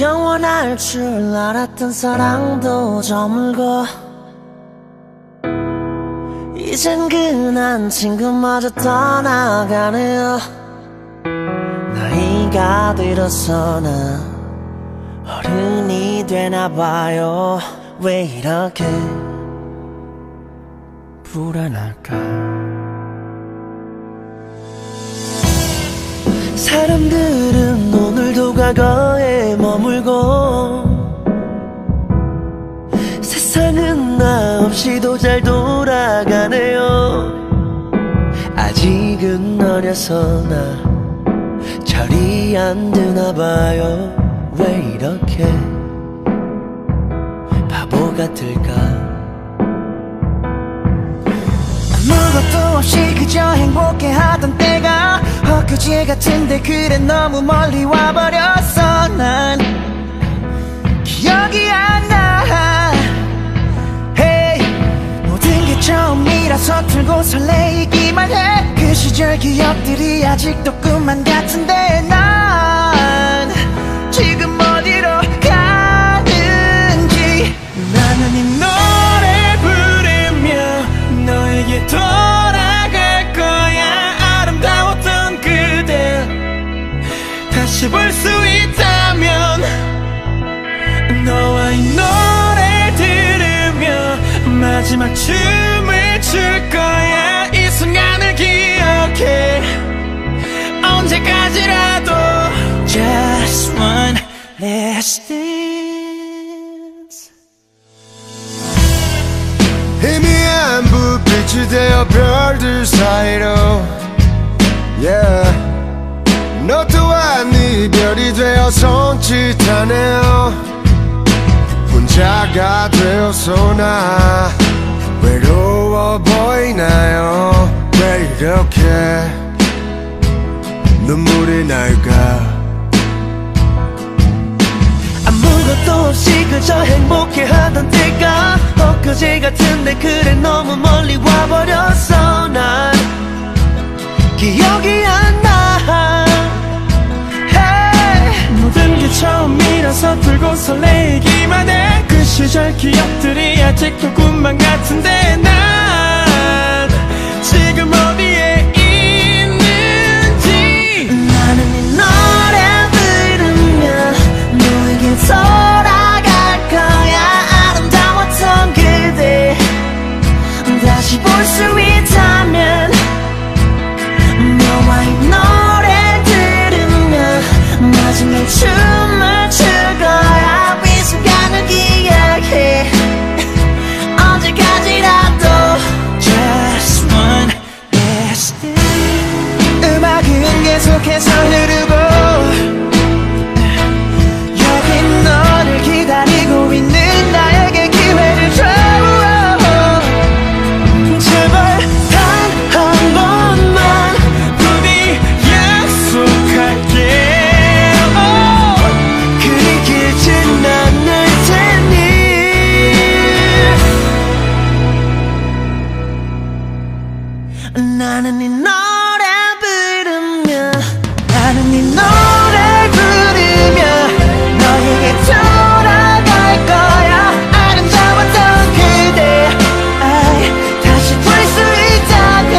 영원할 줄 알았던 사랑도 저물고 이젠 괜한 친구마저 떠나가네요. 나이가 들어서 나 어른이 되나봐요. 왜 이렇게 불안할까? 사람들은 오늘도 과거에 머물고 세상은 나 없이도 잘 돌아가네요. 아직은 어려서 나 철이 안 드나봐요. 왜 이렇게 바보 같을까? 아무것도 없이 그저 행복해하던 때가 엊그제 같은데 그래 너무 멀리 와버렸어. 난 기억이 안 나. Hey, 모든 게 처음이라 서툴고 설레이기만 해. 그 시절 기억들이 아직도 꿈만 같은데 난 지금 어디로 가는지. 나는 이 노래 부르며 너에게 돌아갈 거야. 아름다웠던 그대 다시 볼 수 있다면 너와 이 노래 들으며 마지막 춤을 출 거야. 이 순간을 기억해 언제까지라도. Just one last dance. 희미한 불빛이 되어 별들 사이로 yeah. 너 또한 이별이 되어 손짓하네요. 혼자가 되어서 나 외로워 보이나요? 왜 이렇게 눈물이 날까? 아무것도 없이 그저 행복해하던 때가 엊그제 같은데 그래 너무 멀리 와버렸어. 난 기억이 안 나. Hey, 모든 게 처음이라 서툴고 설레이기만 해. 그 시절 기억들이 아직도 꿈만 같은데 난 지금 어디에 있는지. 나는 이 노래 들으며 너에게 돌아갈 거야. 아름다웠던 그대 다시 볼 수 있다면 너와 이 노래 들으며 마지막 춤을 출 거야. 이 순간을 기억해 언제까지라도. Just one last dance. 음악은 계속해서 흐르고 여기 너를 기다리고 있는 나에게 기회를 줘. 제발 단 한 번만 부디 약속할게. 그리 길진 않을 테니. 나는 이 노래 부르며 나는 이 노래 부르며 너에게 돌아갈 거야. 아름다웠던 그대 다시 볼 수 있다면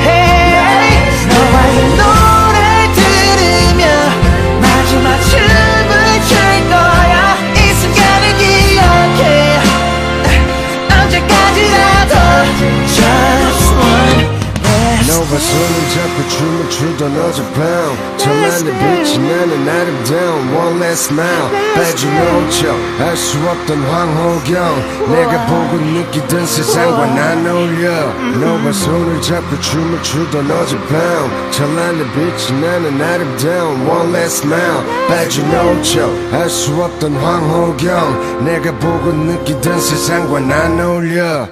hey, 너와 이 노래 들으며 마지막 춤을 출 거야. 이 순간을 기억해 언제까지라도. Just one last 너와 손을 잡고 춤을 추던 어젯밤 찬란한 빛이 나는 아름다운 one last smile. 빠진 오죠 알 수 없던 황홀경 내가 보고 느끼던 세상과 난 어울려. 너와 손을 잡고 춤을 추던 어젯밤 찬란한 빛이 나는 아름다운 one last smile. 빠진 오죠 알 수 없던 황홀경 내가 보고 느끼던 세상과 난 어울려.